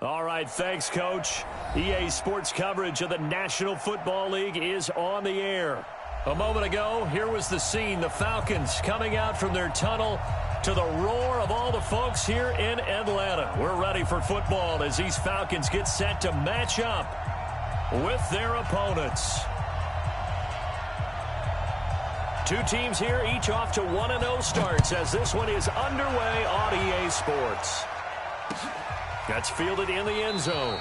All right, thanks, Coach. EA Sports coverage of the National Football League is on the air. A moment ago, here was the scene. The Falcons coming out from their tunnel to the roar of all the folks here in Atlanta. We're ready for football as these Falcons get set to match up with their opponents. Two teams here, each off to 1-0 starts as this one is underway on EA Sports. That's fielded in the end zone.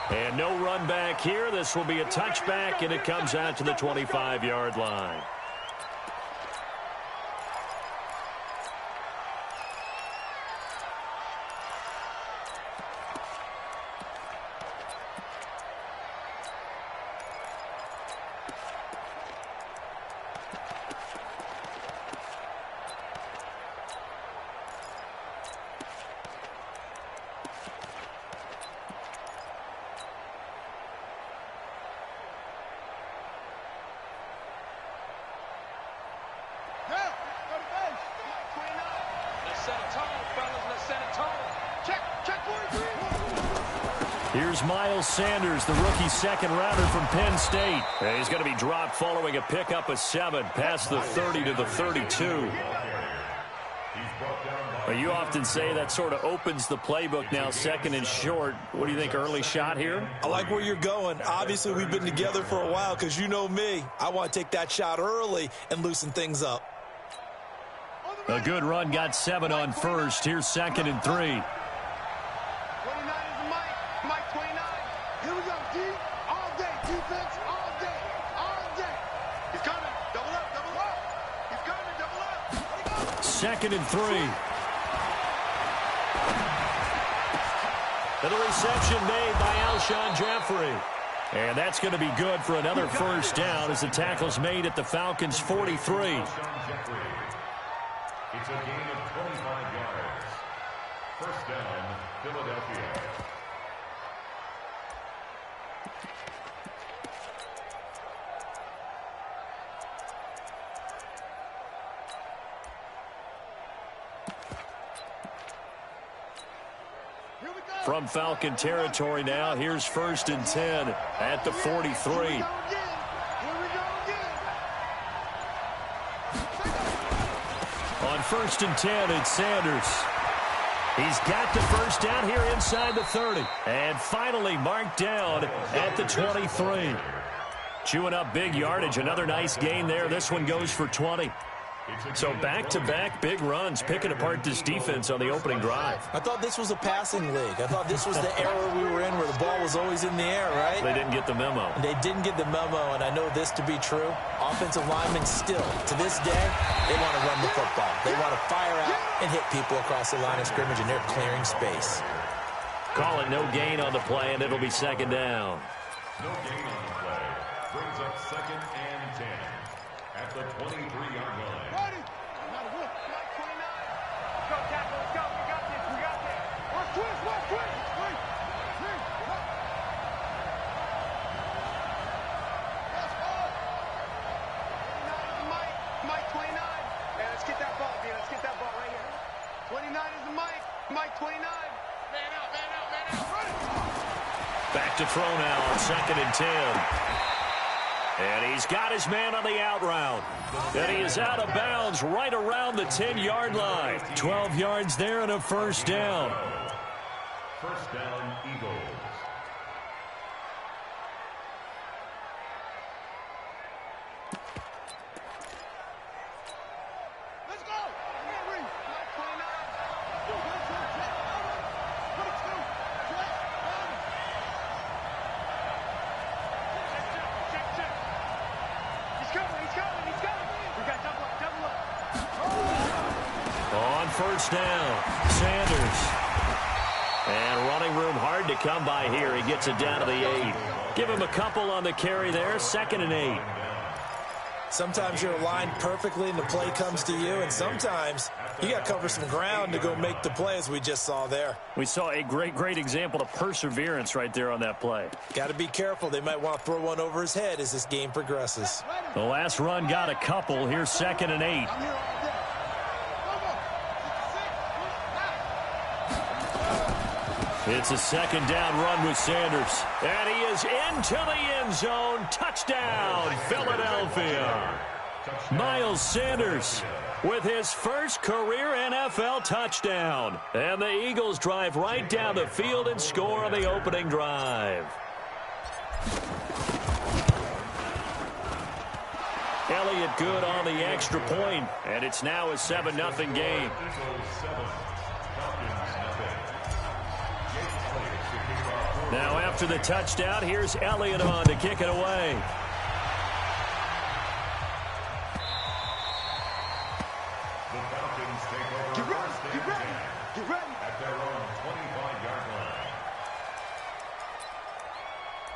And no run back here. This will be a touchback, and it comes out to the 25-yard line. Here's Miles Sanders, the rookie second-rounder from Penn State. And he's going to be dropped following a pickup of 7 past the 30 to the 32. Well, you often say that sort of opens the playbook now, second and short. What do you think, early shot here? I like where you're going. Obviously, we've been together for a while because you know me. I want to take that shot early and loosen things up. A good run, got 7 on first. Here's second and 3. Second and 3. And the reception made by Alshon Jeffrey. And that's going to be good for another first down as the tackle's made at the Falcons' 43. It's a gain of 25 yards. First down, Philadelphia. From Falcon territory now, here's first and 10 at the 43. On first and 10, it's Sanders. He's got the first down here inside the 30. And finally marked down at the 23. Chewing up big yardage. Another nice gain there. This one goes for 20. So back-to-back big runs, picking apart this defense on the opening drive. I thought this was a passing league. I thought this was the era we were in where the ball was always in the air, right? They didn't get the memo. They didn't get the memo, and I know this to be true. Offensive linemen still, to this day, they want to run the football. They want to fire out and hit people across the line of scrimmage, and they're clearing space. Call it no gain on the play, and it'll be second down. No gain on the play. Brings up second and 10 at the 23-yard line. Back to throw now on second and 10. And he's got his man on the out route. And he is out of bounds right around the 10-yard line. 12 yards there and a first down. First down, Eagles. First down, Sanders. And running room hard to come by here. He gets it down to the 8. Give him a couple on the carry there. Second and 8. Sometimes you're aligned perfectly and the play comes to you, and sometimes you got to cover some ground to go make the play, as we just saw there. We saw a great example of perseverance right there on that play. Got to be careful. They might want to throw one over his head as this game progresses. The last run got a couple. Here's second and 8. It's a second down run with Sanders. And he is into the end zone. Touchdown, Philadelphia. Miles Sanders with his first career NFL touchdown. And the Eagles drive right down the field and score on the opening drive. Elliott good on the extra point, and it's now a 7-0 game. Now after the touchdown, here's Elliott on to kick it away. The Falcons take over first and 10 at their own 25-yard line.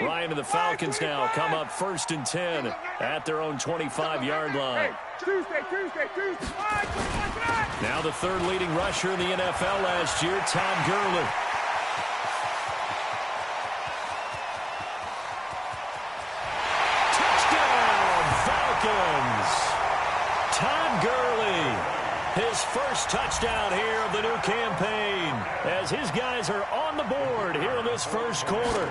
Ryan and the Falcons now come up first and 10 at their own 25-yard line. Now the third leading rusher in the NFL last year, Todd Gurley. Touchdown, Falcons! Todd Gurley, his first touchdown here of the new campaign, as his guys are on the board here in this first quarter.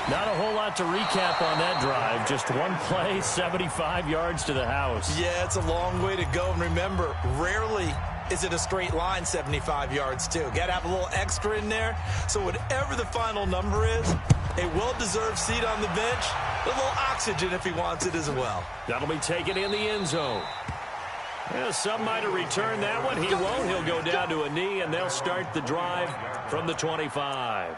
Not a whole lot to recap on that drive. Just one play, 75 yards to the house. Yeah, it's a long way to go. And remember, rarely is it a straight line 75 yards, too. Got to have a little extra in there. So whatever the final number is, a well-deserved seat on the bench, a little oxygen if he wants it as well. That'll be taken in the end zone. Yeah, some might have returned that one. He won't. He'll go down to a knee, and they'll start the drive from the 25.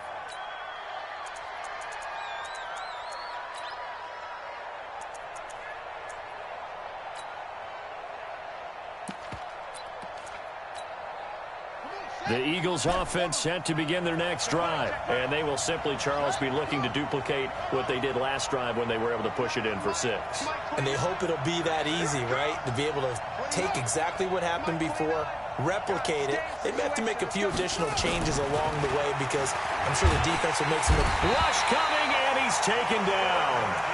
The Eagles offense set to begin their next drive, and they will simply, Charles, be looking to duplicate what they did last drive when they were able to push it in for 6. And they hope it'll be that easy, right? To be able to take exactly what happened before, replicate it. They may have to make a few additional changes along the way because I'm sure the defense will make some... Rush coming, and he's taken down.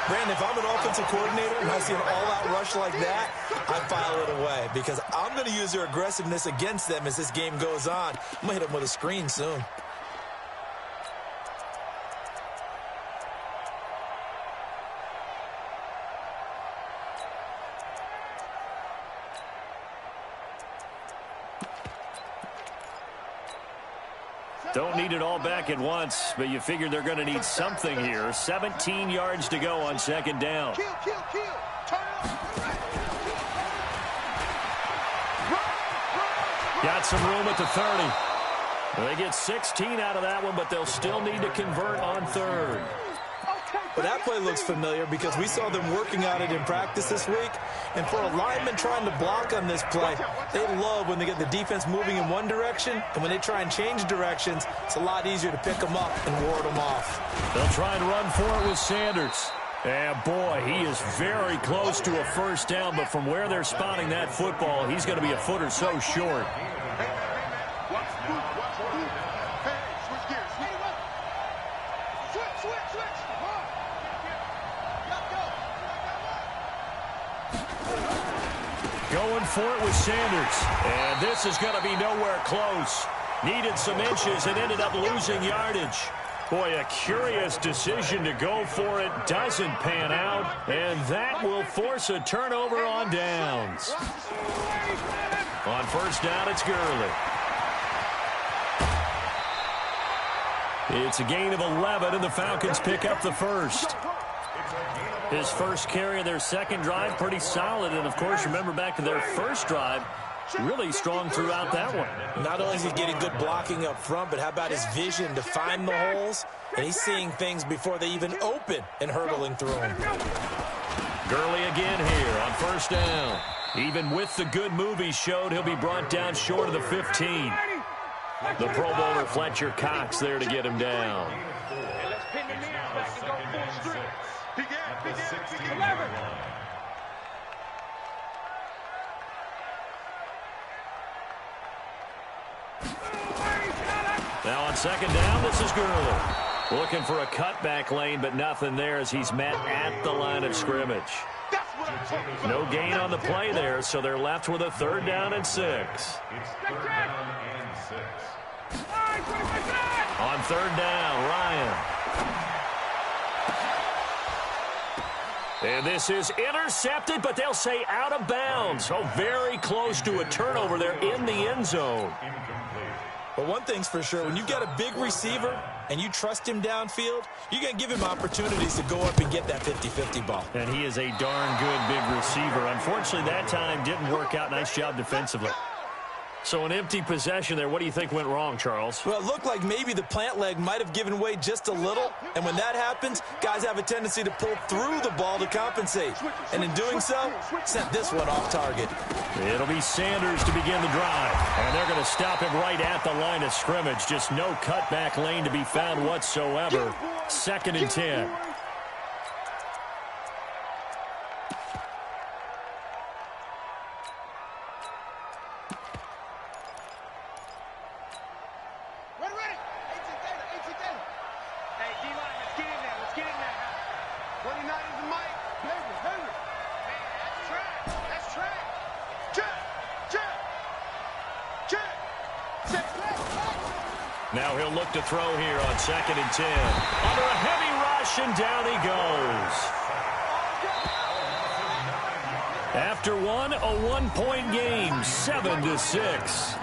Brandon, if I'm an offensive coordinator and I see an all-out rush like that, I file it away because I'm going to use their aggressiveness against them as this game goes on. I'm going to hit them with a screen soon. Don't need it all back at once, but you figure they're going to need something here. 17 yards to go on second down. Got some room at the 30. They get 16 out of that one, but they'll still need to convert on third. Well, that play looks familiar because we saw them working on it in practice this week. And for a lineman trying to block on this play, they love when they get the defense moving in one direction. And when they try and change directions, it's a lot easier to pick them up and ward them off. They'll try and run for it with Sanders. And, boy, he is very close to a first down. But from where they're spotting that football, he's going to be a foot or so short. Going for it with Sanders. And this is going to be nowhere close. Needed some inches and ended up losing yardage. Boy, a curious decision to go for it. Doesn't pan out. And that will force a turnover on downs. On first down, it's Gurley. It's a gain of 11, and the Falcons pick up the first. His first carry of their second drive, pretty solid. And, of course, remember back to their first drive, really strong throughout that one. Not only is he getting good blocking up front, but how about his vision to find the holes? And he's seeing things before they even open and hurdling through them. Gurley again here on first down. Even with the good move he showed, he'll be brought down short of the 15. The Pro Bowler Fletcher Cox there to get him down. Now on second down, this is Gurley. Looking for a cutback lane, but nothing there as he's met at the line of scrimmage. No gain on the play there, so they're left with a 3rd down and 6. It's 3rd down and 6. On 3rd down, Ryan. And this is intercepted, but they'll say out of bounds. Oh, very close to a turnover there in the end zone. But one thing's for sure, when you've got a big receiver and you trust him downfield, you're going to give him opportunities to go up and get that 50-50 ball. And he is a darn good big receiver. Unfortunately, that time didn't work out. Nice job defensively. So an empty possession there. What do you think went wrong, Charles? Well, it looked like maybe the plant leg might have given way just a little. And when that happens, guys have a tendency to pull through the ball to compensate. And in doing so, sent this one off target. It'll be Sanders to begin the drive. And they're going to stop him right at the line of scrimmage. Just no cutback lane to be found whatsoever. 2nd and 10. Now he'll look to throw here on 2nd and 10. Under a heavy rush, and down he goes. After one, a 1-point game, 7-6.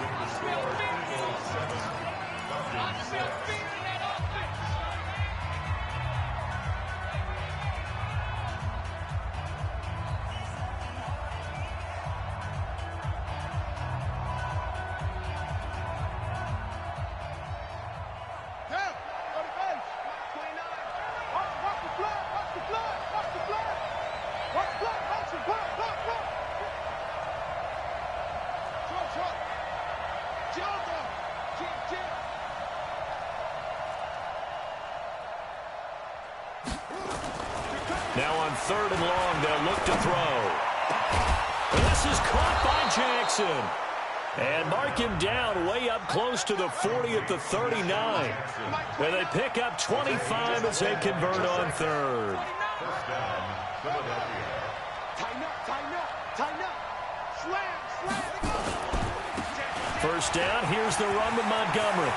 Now on 3rd and long, they'll look to throw. This is caught by Jackson. And mark him down way up close to the 40 at the 39. And they pick up 25 as they convert on 3rd. First down, here's the run with Montgomery.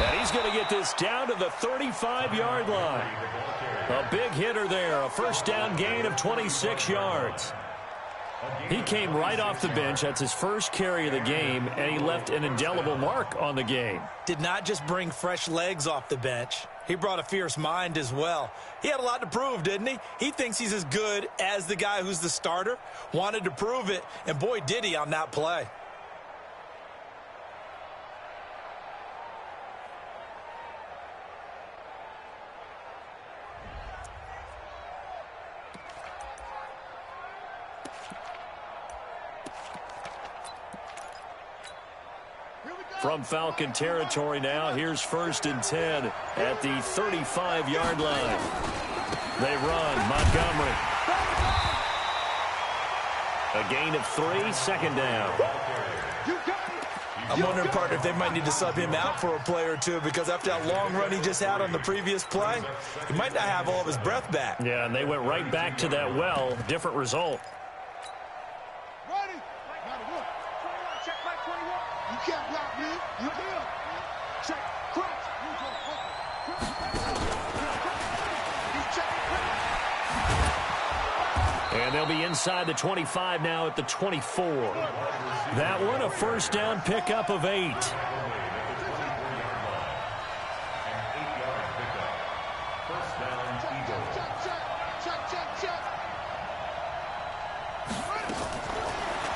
And he's going to get this down to the 35-yard line. A big hitter there, a first down gain of 26 yards. He came right off the bench. That's his first carry of the game, and he left an indelible mark on the game. Did not just bring fresh legs off the bench. He brought a fierce mind as well. He had a lot to prove, didn't he? He thinks he's as good as the guy who's the starter. Wanted to prove it, and boy, did he on that play. From Falcon territory now, here's 1st and 10 at the 35-yard line. They run, Montgomery. A gain of 3, 2nd down. I'm wondering, partner, if they might need to sub him out for a play or two, because after that long run he just had on the previous play, he might not have all of his breath back. Yeah, and they went right back to that well. Different result. And they'll be inside the 25 now at the 24. That one, a first down pickup of 8.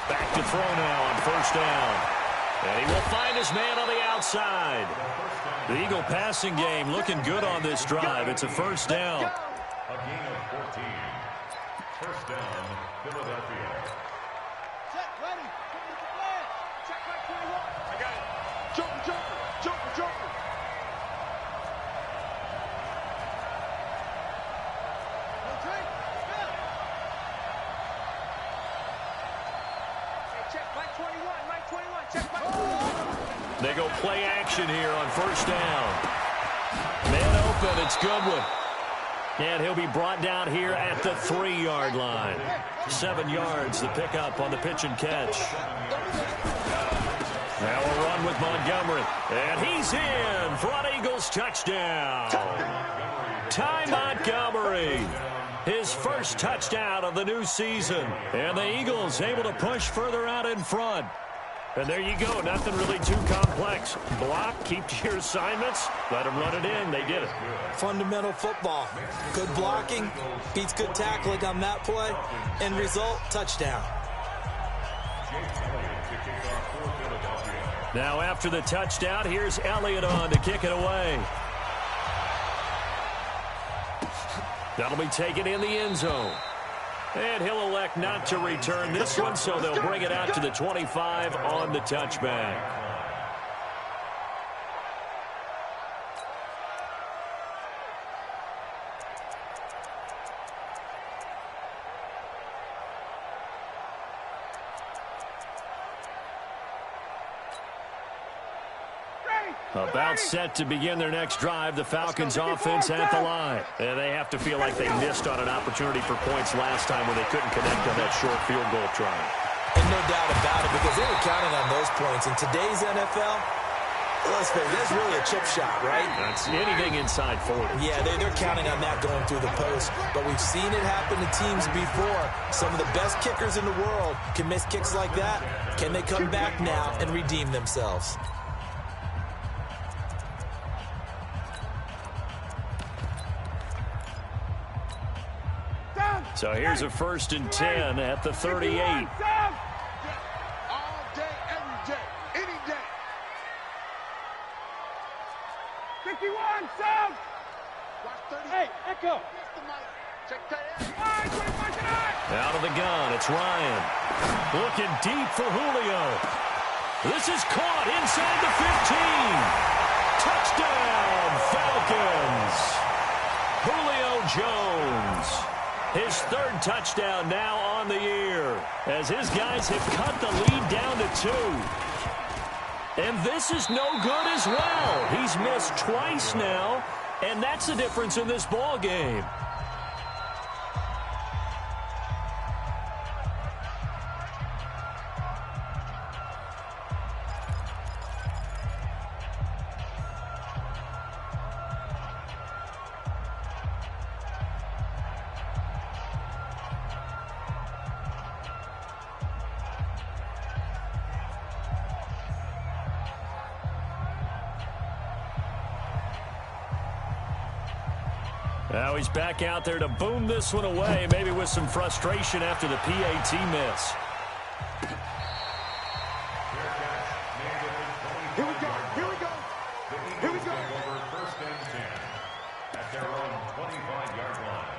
Back to throw now on first down. And he will find his man on the outside. The Eagle passing game looking good on this drive. It's a first down. A gain of 14. First down, Philadelphia. Check, ready. Come with the flag. Check back 21. I got it. Jumper, jumper, jumper, jumper. Okay, step. Hey, check back 21, Mike 21. Check back 21. They go play action here on first down. Man open, it's Goodwin. And he'll be brought down here at the 3-yard line. 7 yards, the pickup on the pitch and catch. Now a run with Montgomery. And he's in. Front Eagles touchdown. Ty Montgomery. His first touchdown of the new season. And the Eagles able to push further out in front. And there you go. Nothing really too complex. Block, keep to your assignments, let them run it in. They did it. Fundamental football. Good blocking, beats good tackling on that play. End result, touchdown. Now after the touchdown, here's Elliott on to kick it away. That'll be taken in the end zone. And he'll elect not to return this one, so they'll bring it out to the 25 on the touchback. About set to begin their next drive, the Falcons offense at the line. And they have to feel like they missed on an opportunity for points last time when they couldn't connect on that short field goal try. And no doubt about it, because they were counting on those points. In today's NFL, let's face it, that's really a chip shot, right? That's anything inside 40. Yeah, they're counting on that going through the post. But we've seen it happen to teams before. Some of the best kickers in the world can miss kicks like that. Can they come back now and redeem themselves? So here's a 1st and 10 at the 38. All day, every day, any day. 51, Sam. Hey, Echo. Out of the gun, it's Ryan. Looking deep for Julio. This is caught inside the 15. Touchdown, Falcons. Julio Jones. His 3rd touchdown now on the year, as his guys have cut the lead down to 2. And this is no good as well. He's missed twice now, and that's the difference in this ball game. Now he's back out there to boom this one away, maybe with some frustration after the PAT miss. Here we go, here we go, here we go. Over 1st and 10 at their own 25-yard line.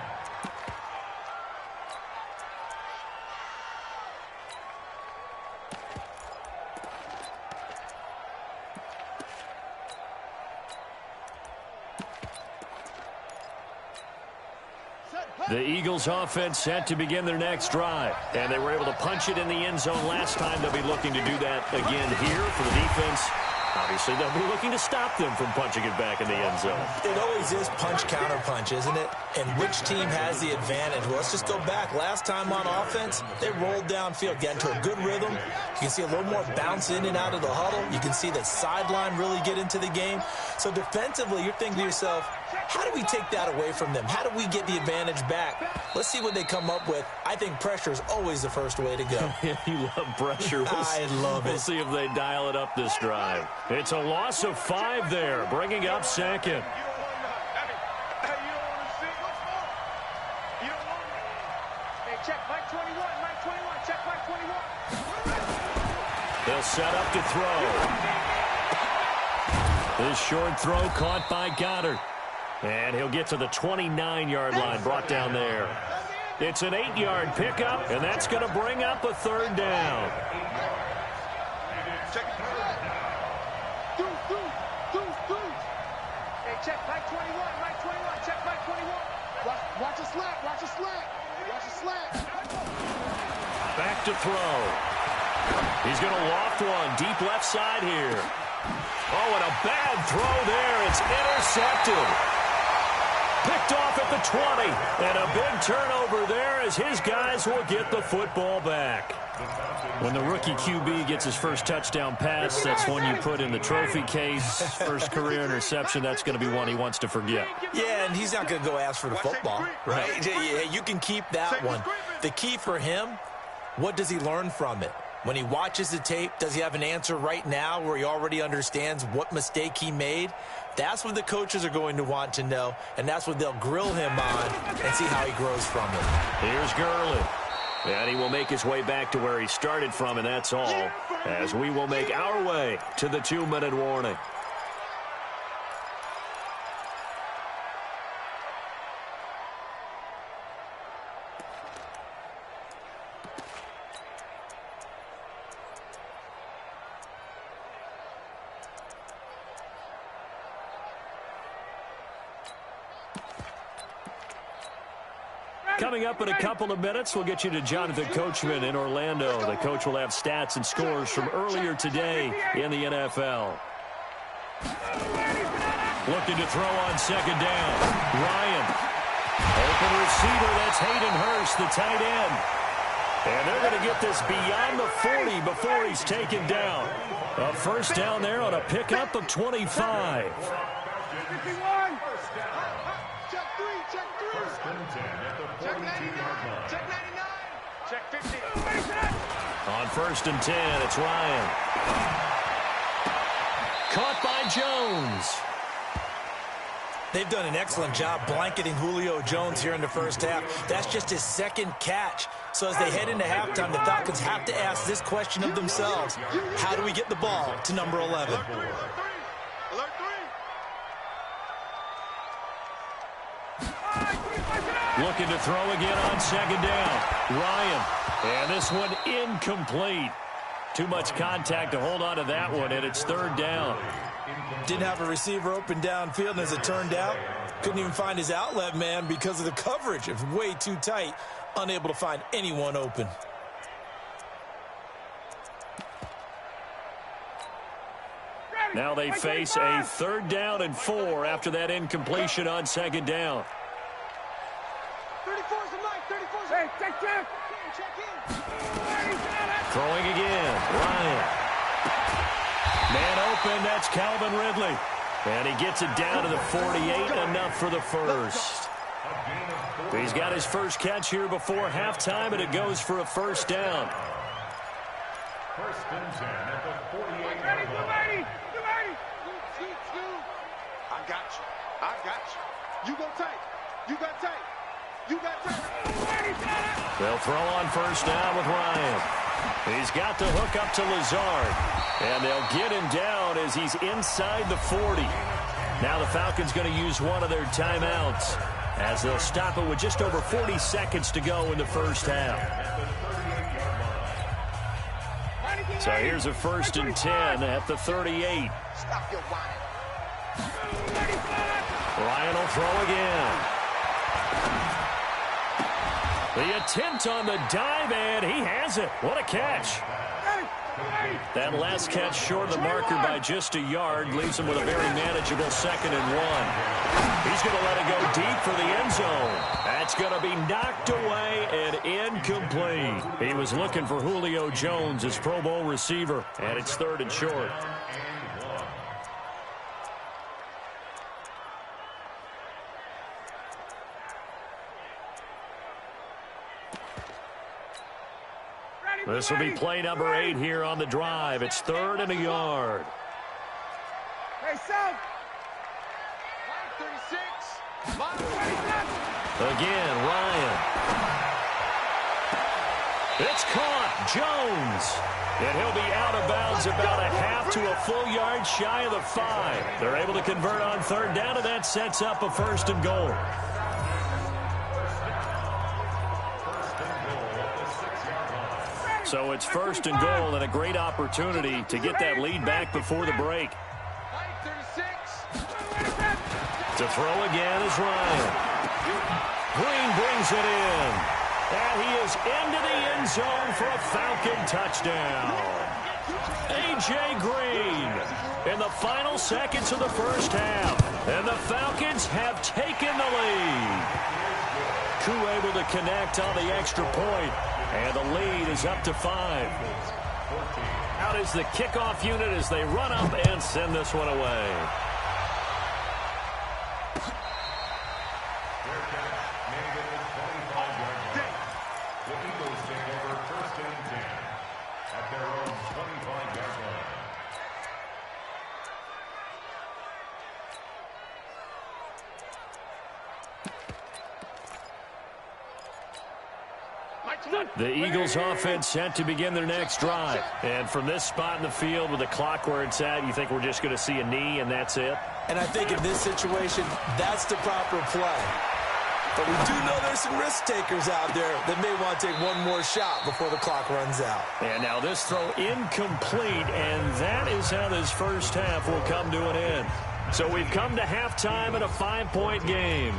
The Eagles offense set to begin their next drive. And they were able to punch it in the end zone last time. They'll be looking to do that again here for the defense. Obviously, they'll be looking to stop them from punching it back in the end zone. It always is punch-counter-punch, isn't it? And which team has the advantage? Well, let's just go back. Last time on offense, they rolled downfield, get into a good rhythm. You can see a little more bounce in and out of the huddle. You can see the sideline really get into the game. So defensively, you're thinking to yourself, how do we take that away from them? How do we get the advantage back? Let's see what they come up with. I think pressure is always the first way to go. You love pressure. I love it. We'll see if they dial it up this drive. It's a loss of 5 there, bringing up 2nd. Check Mike 21, Mike 21, check Mike 21. They'll set up to throw. This short throw caught by Goddard. And he'll get to the 29-yard line, brought down there. It's an 8-yard pickup, and that's going to bring up a 3rd down. Check. Hey, check Mike 21, Mike 21, check Mike 21. Watch a slack, watch a slack. Watch a slack. Back to throw. He's going to loft one deep left side here. Oh, and a bad throw there. It's intercepted. Picked off at the 20. And a big turnover there as his guys will get the football back. When the rookie QB gets his first touchdown pass, that's one you put in the trophy case. First career interception, that's going to be one he wants to forget. Yeah, and he's not going to go ask for the football, right? Yeah, you can keep that one. The key for him, what does he learn from it? When he watches the tape, does he have an answer right now where he already understands what mistake he made? That's what the coaches are going to want to know, and that's what they'll grill him on and see how he grows from it. Here's Gurley. And he will make his way back to where he started from, and that's all, as we will make our way to the 2-minute warning. Coming up in a couple of minutes, we'll get you to Jonathan Coachman in Orlando. The coach will have stats and scores from earlier today in the NFL. Looking to throw on second down. Ryan. Open receiver, that's Hayden Hurst, the tight end. And they're going to get this beyond the 40 before he's taken down. A first down there on a pickup of 25. 51. Check 3, check 3. First and 10 at the 42-yard line. Check 99. Check 50. On first and 10, it's Ryan. Caught by Jones. They've done an excellent job blanketing Julio Jones here in the first half. That's just his second catch. So as they head into halftime, the Falcons have to ask this question of themselves. How do we get the ball to number 11? Alert 3. Alert 3. Looking to throw again on second down. Ryan. And this one incomplete. Too much contact to hold on to that one, and it's third down. Didn't have a receiver open downfield, and as it turned out, couldn't even find his outlet man because of the coverage. It was way too tight, unable to find anyone open. Now they face a third down and 4 after that incompletion on second down. 34's the mic. 34's the mic. Hey, check. Check in. Throwing again. Ryan. Man open, that's Calvin Ridley. And he gets it down to the 48, enough for the first. He's got his first catch here before halftime, and it goes for a first down. First and 10 at the 48-yard line. I got you. You go tight. You got tight. You got tight. They'll throw on first down with Ryan. He's got the hook up to Lazard. And they'll get him down as he's inside the 40. Now the Falcons going to use one of their timeouts as they'll stop it with just over 40 seconds to go in the first half. So here's a first and 10 at the 38. Stop your whining. Ryan will throw again. The attempt on the dive, and he has it. What a catch. That last catch short of the marker by just a yard leaves him with a very manageable 2nd and 1. He's going to let it go deep for the end zone. That's going to be knocked away and incomplete. He was looking for Julio Jones, his Pro Bowl receiver, and it's 3rd and short. This will be play number 8 here on the drive. It's 3rd and a yard. Hey, South. Line 36. Again, Ryan. It's caught. Jones. And he'll be out of bounds about a half to a full yard shy of the 5. They're able to convert on 3rd down, and that sets up a 1st and goal. So it's 1st and goal, and a great opportunity to get that lead back before the break. To throw again is Ryan. Green brings it in. And he is into the end zone for a Falcon touchdown. A.J. Green in the final seconds of the first half. And the Falcons have taken the lead. Koo able to connect on the extra point. And the lead is up to 5. Out is the kickoff unit as they run up and send this one away. The Eagles offense set to begin their next drive. And from this spot in the field with the clock where it's at, you think we're just going to see a knee and that's it? And I think in this situation, that's the proper play. But we do know there's some risk takers out there that may want to take one more shot before the clock runs out. And now this throw incomplete, and that is how this first half will come to an end. So we've come to halftime in a 5-point game.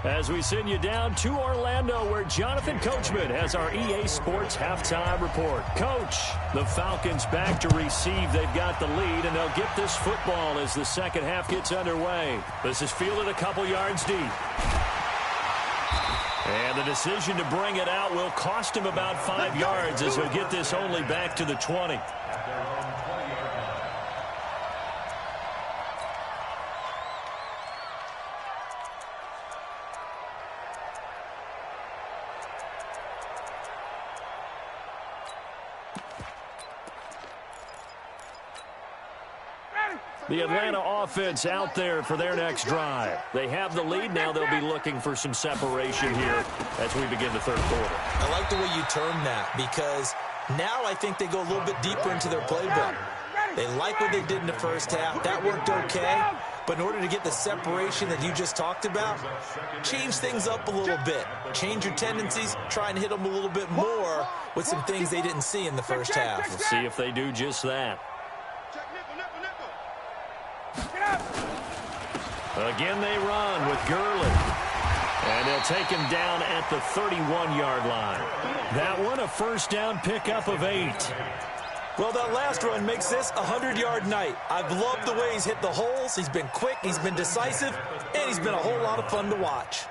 As we send you down to Orlando, where Jonathan Coachman has our EA Sports halftime report. Coach, the Falcons back to receive. They've got the lead, and they'll get this football as the second half gets underway. This is fielded a couple yards deep. And the decision to bring it out will cost him about 5 yards as he'll get this only back to the 20. The Atlanta offense out there for their next drive. They have the lead. Now they'll be looking for some separation here as we begin the third quarter. I like the way you term that, because now I think they go a little bit deeper into their playbook. They like what they did in the first half. That worked okay. But in order to get the separation that you just talked about, change things up a little bit. Change your tendencies. Try and hit them a little bit more with some things they didn't see in the first half. We'll see if they do just that. Again, they run with Gurley. And they'll take him down at the 31-yard line. That one, a first down pickup of 8. Well, that last run makes this a 100-yard night. I've loved the way he's hit the holes. He's been quick, he's been decisive, and he's been a whole lot of fun to watch.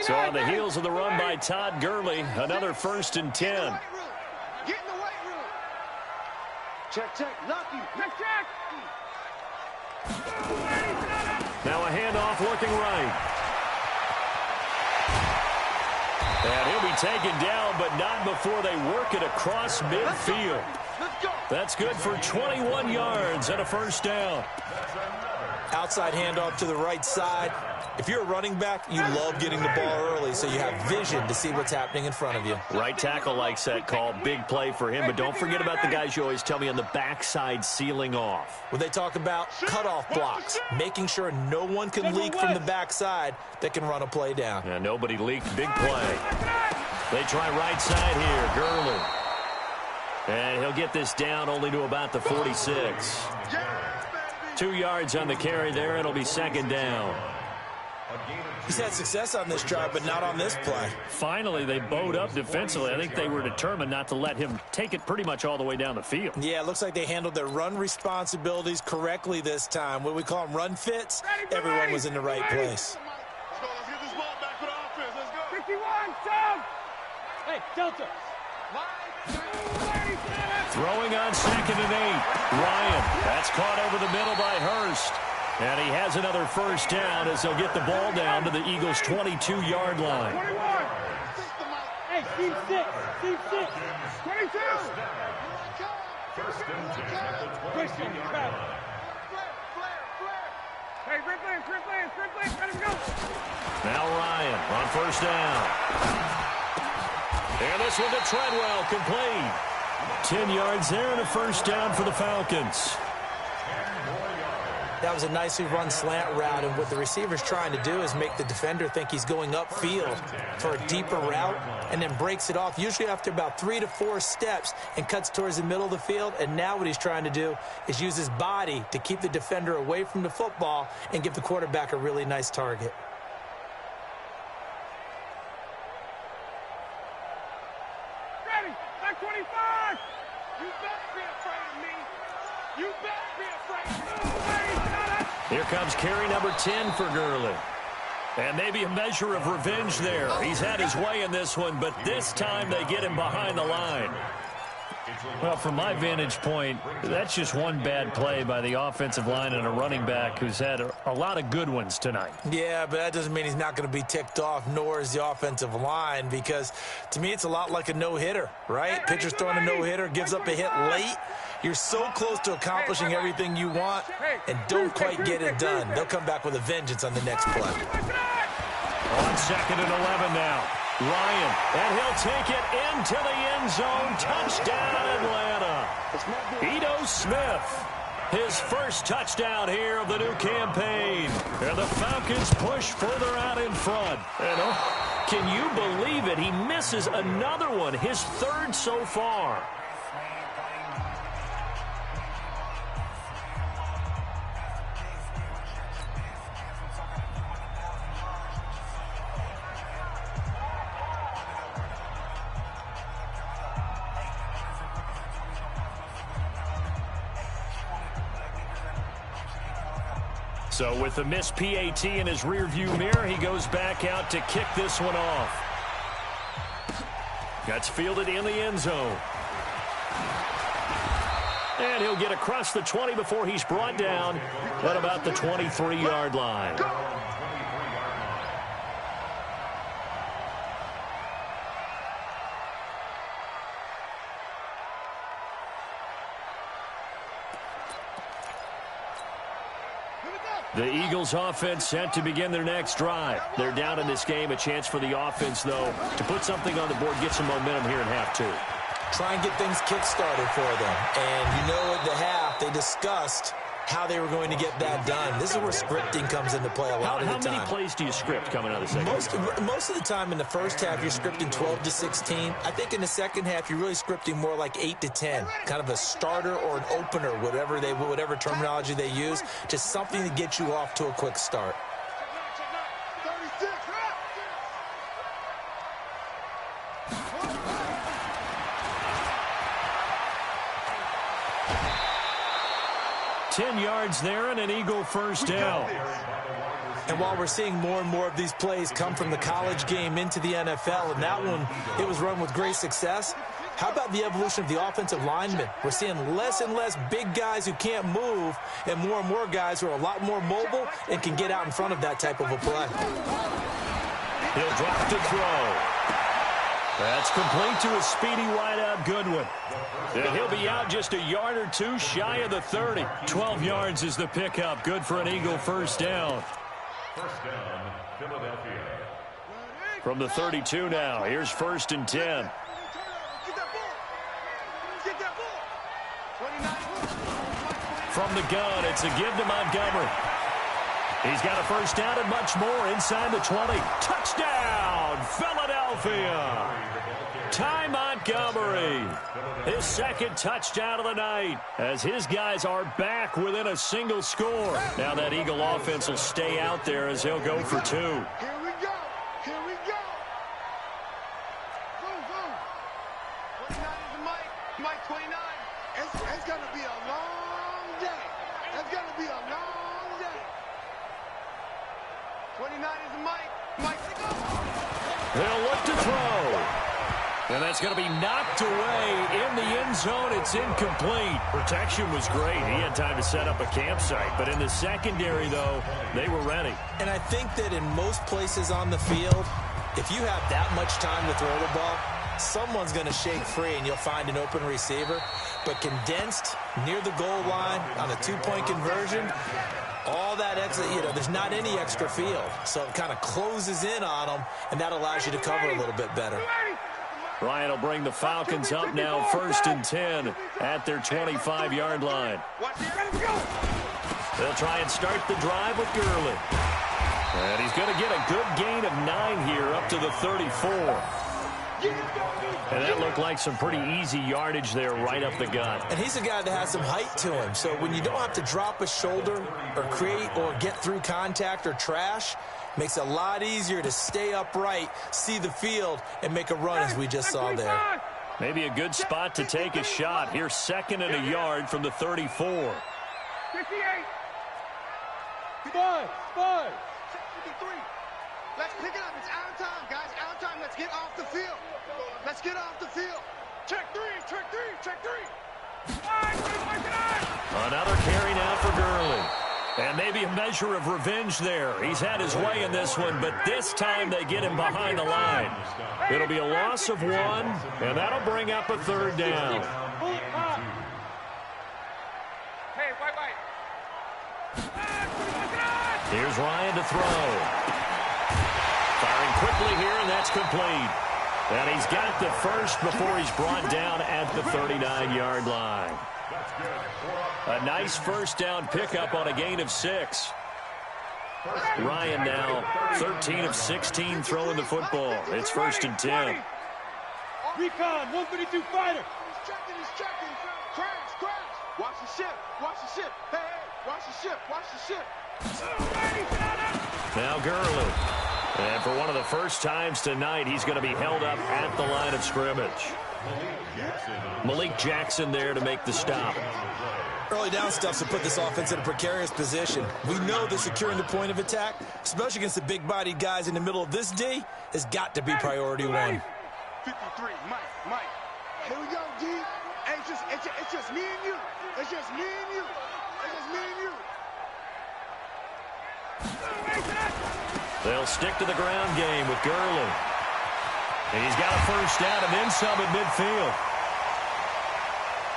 So on the heels of the run by Todd Gurley, another 1st and 10. Get in the weight room. Check, lucky. Check. Now a handoff looking right. And he'll be taken down, but not before they work it across midfield. Let's go. That's good for 21 yards and a first down. Outside handoff to the right side. If you're a running back, you love getting the ball early so you have vision to see what's happening in front of you. Right tackle likes that call. Big play for him, but don't forget about the guys you always tell me on the backside sealing off. When they talk about cutoff blocks, making sure no one can leak from the backside that can run a play down. Yeah, nobody leaked. Big play. They try right side here. Gurley. And he'll get this down only to about the 46. 2 yards on the carry there. It'll be second down. He's had success on this drive, but not on this play. Finally, they bowed up defensively. I think they were determined not to let him take it pretty much all the way down the field. Yeah, it looks like they handled their run responsibilities correctly this time. What we call them run fits, everyone was in the right place. Let's go. Let's get this ball back for the offense. Let's go. 51, Tom! Hey, Delta. Throwing on 2nd and 8. Ryan. That's caught over the middle by Hurst. And he has another first down as they'll get the ball down to the Eagles' 22-yard line. 21. Hey, team 6. Team 6. 22. First and 10 at the 22-yard line. Hey, Ripley, let him go. Now Ryan on first down. And this one to Treadwell, complete. 10 yards there and a first down for the Falcons. That was a nicely run slant route, and what the receiver's trying to do is make the defender think he's going upfield for a deeper route and then breaks it off, usually after about 3 to 4 steps, and cuts towards the middle of the field. And now what he's trying to do is use his body to keep the defender away from the football and give the quarterback a really nice target. Here comes carry number 10 for Gurley. And maybe a measure of revenge there. He's had his way in this one, but this time they get him behind the line. Well, from my vantage point, that's just one bad play by the offensive line and a running back who's had a lot of good ones tonight. Yeah, but that doesn't mean he's not going to be ticked off, nor is the offensive line, because to me it's a lot like a no-hitter, right? Pitcher's throwing a no-hitter, gives up a hit late. You're so close to accomplishing everything you want and don't quite get it done. They'll come back with a vengeance on the next play. On 2nd and 11 now. Ryan, and he'll take it into the end zone. Touchdown, Atlanta. Ito Smith, his first touchdown here of the new campaign. And the Falcons push further out in front. And can you believe it? He misses another one, his third so far. So with the missed PAT in his rearview mirror, he goes back out to kick this one off. That's fielded in the end zone. And he'll get across the 20 before he's brought down at about the 23-yard line. The Eagles offense set to begin their next drive. They're down in this game. A chance for the offense, though, to put something on the board, get some momentum here in half two. Try and get things kick-started for them. And you know at the half, they discussed how they were going to get that done. This is where scripting comes into play a lot of the time. How many plays do you script coming out of the second? Most of the time in the first half, you're scripting 12 to 16. I think in the second half, you're really scripting more like 8 to 10. Kind of a starter or an opener, whatever terminology they use. Just something to get you off to a quick start. Yards there and an Eagle first down. And while we're seeing more and more of these plays come from the college game into the NFL, and that one, it was run with great success, how about the evolution of the offensive linemen? We're seeing less and less big guys who can't move and more guys who are a lot more mobile and can get out in front of that type of a play. He'll drop to throw. That's complete to a speedy wideout Goodwin. And he'll be out just a yard or two shy of the 30. 12 yards is the pickup. Good for an Eagle first down. First down, Philadelphia. From the 32 now. Here's 1st and 10. From the gun, it's a give to Montgomery. He's got a first down and much more inside the 20. Touchdown, Philadelphia. Ty Montgomery, his second touchdown of the night, as his guys are back within a single score. Now that Eagle offense will stay out there as they'll go for 2. Here we go. Here we go. Boom, boom. 29 is the Mike. Mike 29. It's going to be a long day. It's going to be a long day. 29 is the Mike. Mike, go. They'll look to throw. And that's going to be knocked away in the end zone. It's incomplete. Protection was great. He had time to set up a campsite. But in the secondary, though, they were ready. And I think that in most places on the field, if you have that much time to throw the ball, someone's going to shake free and you'll find an open receiver. But condensed near the goal line on a two-point conversion, all that extra, there's not any extra field. So it kind of closes in on them, and that allows you to cover a little bit better. Ryan will bring the Falcons up now 1st and 10 at their 25-yard line. They'll try and start the drive with Gurley. And he's going to get a good gain of 9 here up to the 34. And that looked like some pretty easy yardage there right up the gut. And he's a guy that has some height to him. So when you don't have to drop a shoulder or create or get through contact or trash, makes it a lot easier to stay upright, see the field, and make a run as we just saw there. Maybe a good spot to take a shot. Here's 2nd and a yard from the 34. 58. Five. 53. Let's pick it up. It's out of time, guys. Out of time. Let's get off the field. Let's get off the field. Check three. Another carry now for Gurley. And maybe a measure of revenge there. He's had his way in this one, but this time they get him behind the line. It'll be a loss of 1, and that'll bring up a 3rd down. Hey, white. Here's Ryan to throw. Firing quickly here, and that's complete. And he's got the first before he's brought down at the 39-yard line. A nice first down pickup on a gain of 6. Ryan now 13 of 16 throwing the football. It's 1st and 10. Recon, 132 fighter. He's checking. Crash. Watch the ship. Hey, watch the ship. Now Gurley. And for one of the first times tonight, he's going to be held up at the line of scrimmage. Malik Jackson there to make the stop. Early down stuffs to put this offense in a precarious position. We know that securing the point of attack, especially against the big-bodied guys in the middle of this D, has got to be priority 1. 53, Mike. Here we go, D. Hey, it's just me and you. They'll stick to the ground game with Gurley. And he's got a first down and then some at midfield.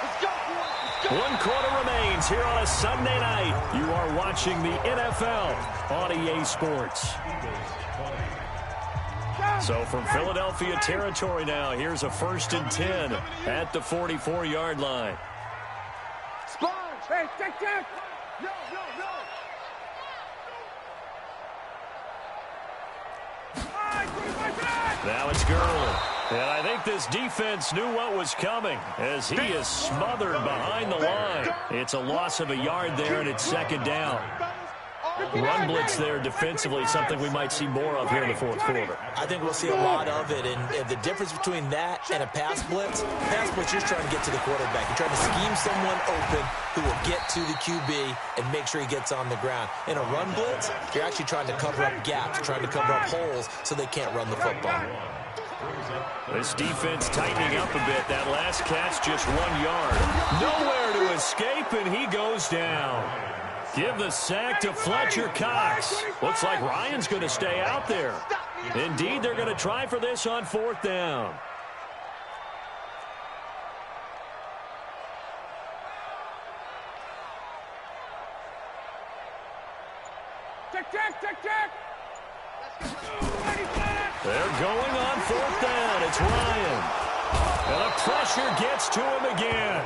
Let's go, boys. 1 quarter remains here on a Sunday night. You are watching the NFL on EA Sports. So from Philadelphia territory now, here's a 1st and 10 at the 44-yard line. Sponge. Hey, check. No. Now it's Gurley. And I think this defense knew what was coming as he is smothered behind the line. It's a loss of a yard there, and it's 2nd down. Run blitz there defensively, something we might see more of here in the 4th quarter. I think we'll see a lot of it, and the difference between that and a pass blitz, you're trying to get to the quarterback. You're trying to scheme someone open who will get to the QB and make sure he gets on the ground. In a run blitz, you're actually trying to cover up gaps, trying to cover up holes so they can't run the football. This defense tightening up a bit. That last catch just 1 yard. Nowhere to escape, and he goes down. Give the sack to Fletcher Cox. Looks like Ryan's going to stay out there. Indeed, they're going to try for this on 4th down. Check. They're going on 4th down. It's Ryan. And the pressure gets to him again.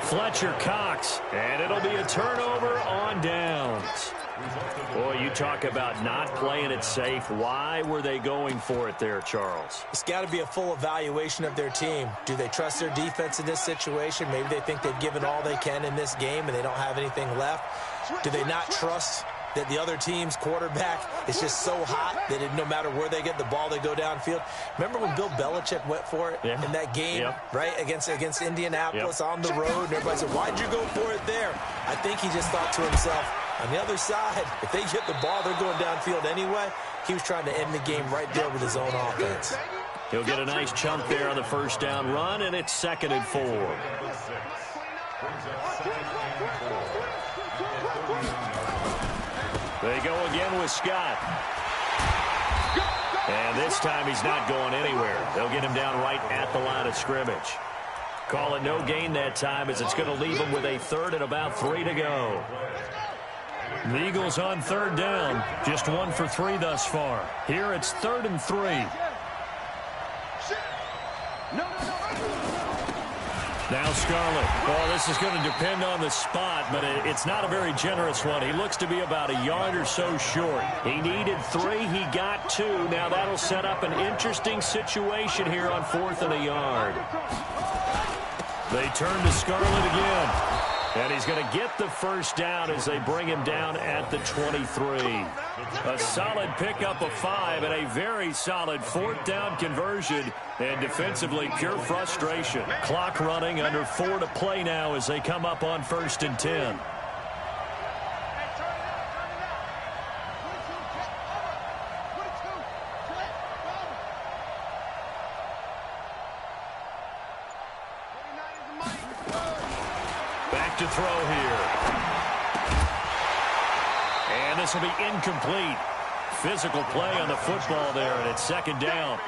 Fletcher Cox, and it'll be a turnover on downs. Boy, you talk about not playing it safe. Why were they going for it there, Charles? It's got to be a full evaluation of their team. Do they trust their defense in this situation? Maybe they think they've given all they can in this game and they don't have anything left. Do they not trust that the other team's quarterback is just so hot that no matter where they get the ball, they go downfield? Remember when Bill Belichick went for it in that game, right, against Indianapolis on the road? And everybody said, why'd you go for it there? I think he just thought to himself, on the other side, if they get the ball, they're going downfield anyway. He was trying to end the game right there with his own offense. He'll get a nice chunk there on the 1st down run, and it's 2nd and 4. They go again with Scott. And this time he's not going anywhere. They'll get him down right at the line of scrimmage. Call it no gain that time as it's going to leave him with a 3rd and about 3 to go. The Eagles on 3rd down. Just 1 for 3 thus far. Here it's 3rd and 3. Now Scarlett. Well, this is going to depend on the spot, but it's not a very generous one. He looks to be about a yard or so short. He needed 3. He got 2. Now that'll set up an interesting situation here on 4th and a yard. They turn to Scarlett again. And he's going to get the first down as they bring him down at the 23. A solid pickup of 5 and a very solid 4th down conversion. And defensively, pure frustration. Clock running, under 4 to play now as they come up on 1st and 10. back to throw here. And this will be incomplete. Physical play on the football there, and it's second down.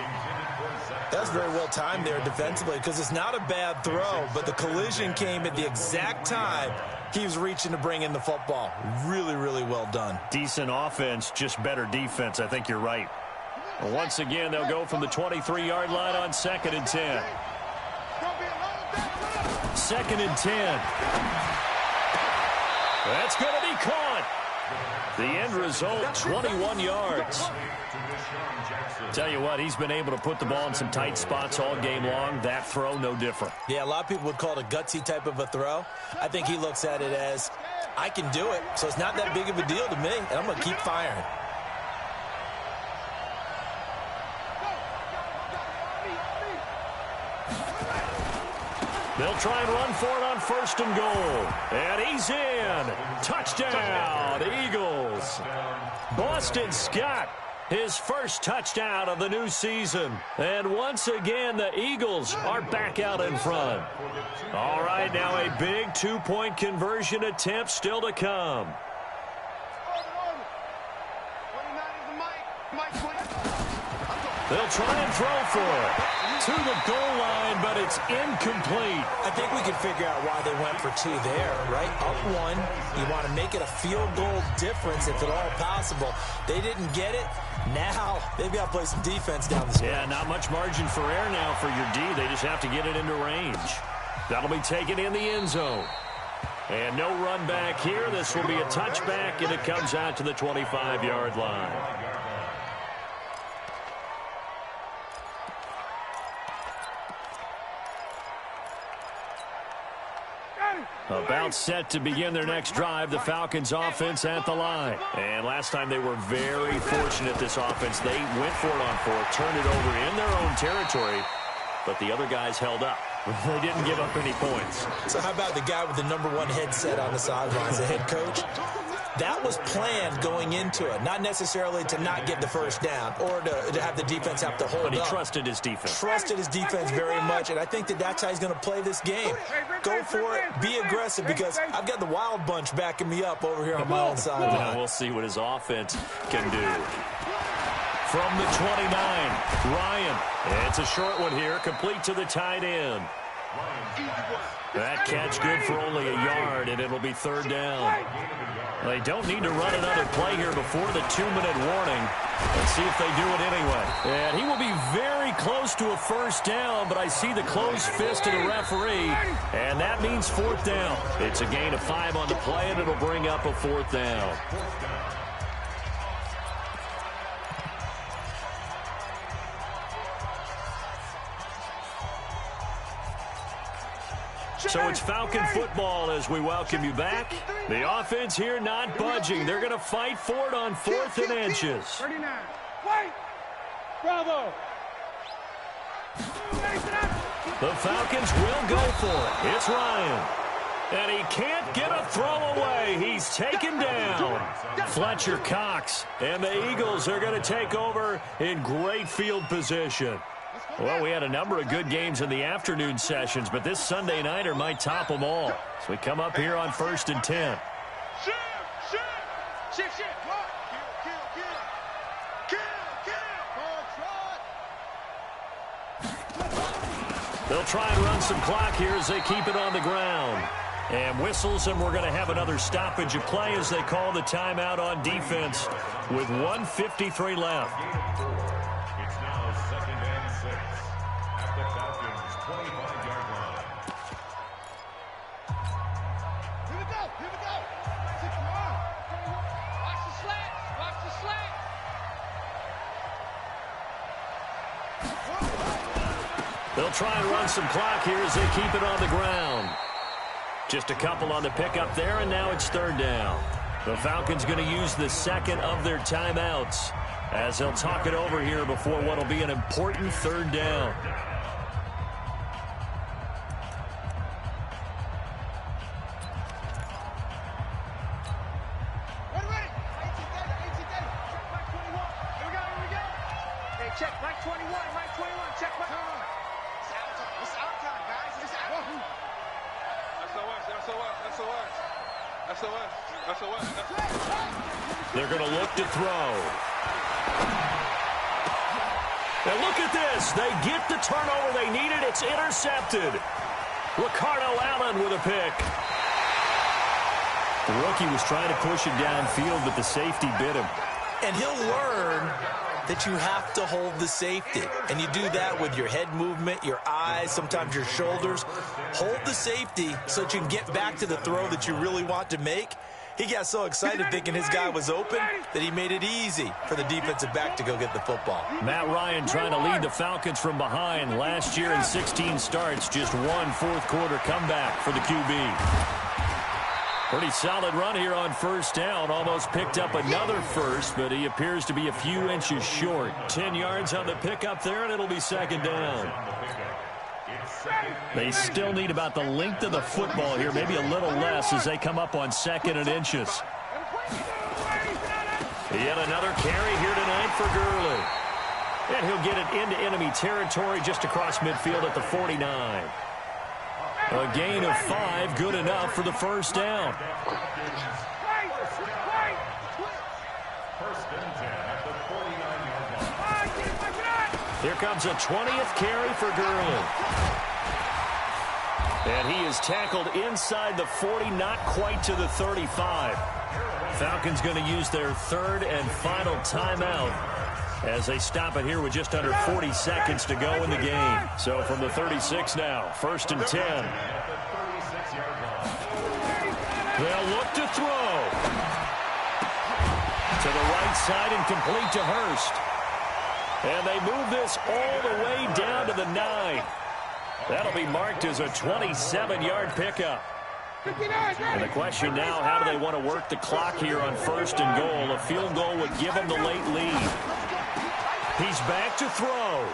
That's very well timed there defensively because it's not a bad throw, but the collision came at the exact time he was reaching to bring in the football. Really, really well done. Decent offense, just better defense. I think you're right. Once again, they'll go from the 23-yard line on 2nd and 10. 2nd and 10. That's going to be caught. The end result, 21 yards. Tell you what, he's been able to put the ball in some tight spots all game long. That throw, no different. Yeah, a lot of people would call it a gutsy type of a throw. I think he looks at it as, I can do it, so it's not that big of a deal to me, and I'm going to keep firing. They'll try and run for it on 1st and goal. And he's in. Touchdown, Eagles. Boston Scott, his first touchdown of the new season. And once again, the Eagles are back out in front. All right, now a big two-point conversion attempt still to come. They'll try and throw for it. To the goal line, but it's incomplete. I think we can figure out why they went for 2 there, right? Up 1, you want to make it a field goal difference if at all possible. They didn't get it. Now they've got to play some defense down the stretch. Yeah, not much margin for error now for your D. They just have to get it into range. That'll be taken in the end zone. And no run back here. This will be a touchback, and it comes out to the 25-yard line. About set to begin their next drive, the Falcons offense at the line. And last time they were very fortunate, this offense. They went for it on 4th, turned it over in their own territory, but the other guys held up. They didn't give up any points. So how about the guy with the #1 headset on the sidelines, the head coach? That was planned going into it, not necessarily to not get the first down or to have the defense have to hold up. But he trusted his defense. Trusted his defense very much, and I think that's how he's going to play this game. Go for it, be aggressive, because I've got the wild bunch backing me up over here on my own sideline. Well, we'll see what his offense can do. From the 29, Ryan. It's a short one here, complete to the tight end. That catch good for only a yard, and it'll be 3rd down. They don't need to run another play here before the 2-minute warning. Let's see if they do it anyway. And he will be very close to a first down, but I see the closed fist of the referee, and that means 4th down. It's a gain of 5 on the play, and it'll bring up a 4th down. So it's Falcon football as we welcome you back. The offense here not budging. They're going to fight for it on 4th and inches. 39. Wait. Bravo. The Falcons will go for it. It's Ryan. And he can't get a throw away. He's taken down. Fletcher Cox. And the Eagles are going to take over in great field position. Well, we had a number of good games in the afternoon sessions, but this Sunday nighter might top them all. So we come up here on 1st and 10. They'll try and run some clock here as they keep it on the ground. And whistles, and we're going to have another stoppage of play as they call the timeout on defense with 1:53 left. It's now 2nd and 6 at the Falcons' 25-yard line. Here we go. Here we go. Watch the slant. Watch the slant. They'll try and run some clock here as they keep it on the ground. Just a couple on the pickup there, and now it's 3rd down. The Falcons going to use the second of their timeouts as they'll talk it over here before what will be an important 3rd down. Ready. 18 data. Check back 21. Here we go. Hey, check back 21. Right 21. Check back. It's out time, guys. It's out time. That's the worst. They're going to look to throw. And look at this. They get the turnover they needed. It's intercepted. Ricardo Allen with a pick. The rookie was trying to push it downfield, but the safety bit him. And he'll learn that you have to hold the safety. And you do that with your head movement, your eyes, sometimes your shoulders. Hold the safety so that you can get back to the throw that you really want to make. He got so excited thinking his guy was open that he made it easy for the defensive back to go get the football. Matt Ryan trying to lead the Falcons from behind. Last year in 16 starts, just one fourth-quarter comeback for the QB. Pretty solid run here on first down. Almost picked up another first, but he appears to be a few inches short. 10 yards on the pickup there, and it'll be second down. They still need about the length of the football here, maybe a little less as they come up on second and inches. Yet another carry here tonight for Gurley. And he'll get it into enemy territory just across midfield at the 49. A gain of 5, good enough for the first down. Here comes a 20th carry for Gurley. And he is tackled inside the 40, not quite to the 35. Falcons going to use their third and final timeout as they stop it here with just under 40 seconds to go in the game. So from the 36 now, first and 10. They'll look to throw. To the right side and complete to Hurst. And they move this all the way down to the 9. That'll be marked as a 27-yard pickup. And the question now, how do they want to work the clock here on first and goal? A field goal would give them the late lead. He's back to throw.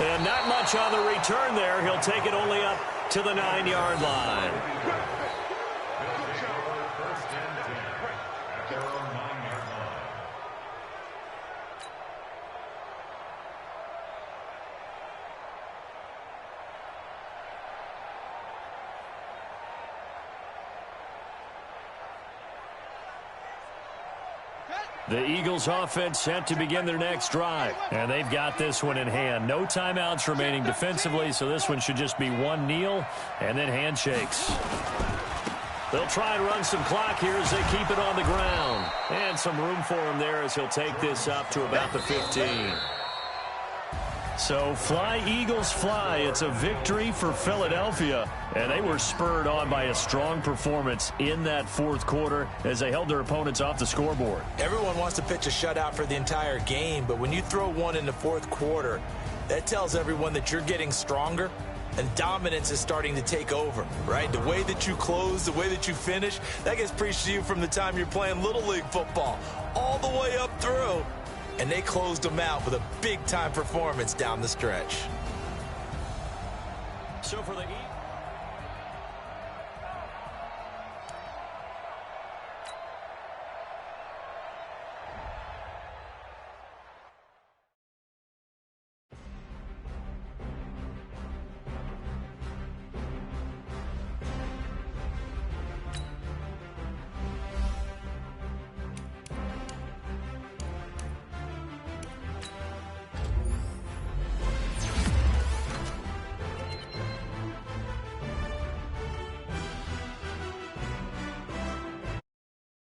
And not much on the return there. He'll take it only up to the 9-yard line. The Eagles offense set to begin their next drive. And they've got this one in hand. No timeouts remaining defensively, so this one should just be one kneel and then handshakes. They'll try and run some clock here as they keep it on the ground. And some room for him there as he'll take this up to about the 15. So fly, Eagles, fly. It's a victory for Philadelphia. And they were spurred on by a strong performance in that fourth quarter as they held their opponents off the scoreboard. Everyone wants to pitch a shutout for the entire game, but when you throw one in the fourth quarter, that tells everyone that you're getting stronger and dominance is starting to take over, right? The way that you close, the way that you finish, that gets preached to you from the time you're playing Little League football all the way up through. And they closed them out with a big-time performance down the stretch. So for the